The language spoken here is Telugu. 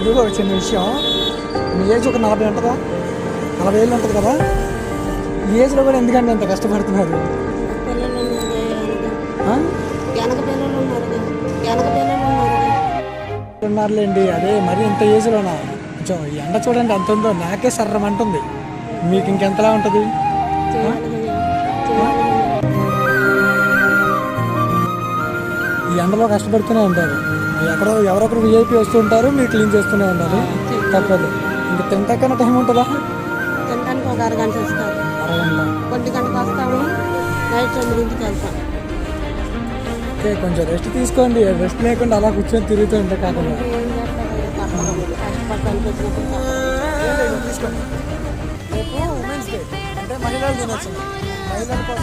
లేదు, ఒక చిన్న విషయం. మీ ఏజ్ ఒక 40 ఉంటుందా, 40 ఏళ్ళు ఉంటుంది కదా. ఈ ఏజ్లో కూడా ఎందుకంటే అంత కష్టపడుతున్నారు? ఉన్నారులేండి, అదే మరి ఇంత ఏజ్లోనా. కొంచెం ఈ ఎండ చూడండి ఎంత ఉందో, నాకే సర్రమంటుంది, మీకు ఇంకెంతలా ఉంటుంది? ఈ ఎండలో కష్టపడుతూనే ఉంటారు. ఎక్కడో ఎవరొకరు విఐపి వస్తూ ఉంటారు, మీరు క్లీన్ చేస్తూనే ఉండాలి, తప్పదు. ఇంకా తింటాకన్నా టైం ఉంటుందా? తినడానికి ఒక అరగంట వస్తాం, అరగంట. 1 గంటకు వస్తాము, నైట్ 9కి వెళ్తాం. ఓకే, కొంచెం రెస్ట్ తీసుకోండి. రెస్ట్ లేకుండా అలా కూర్చొని తిరుగుతూ ఉంటే కాకుండా ఏం చేస్తాం, కష్టపడటానికి వచ్చినప్పుడు తీసుకోండి. రేపు ఉమెన్స్ డే అంటే మహిళలు దినోత్సవం. మహిళల కోసం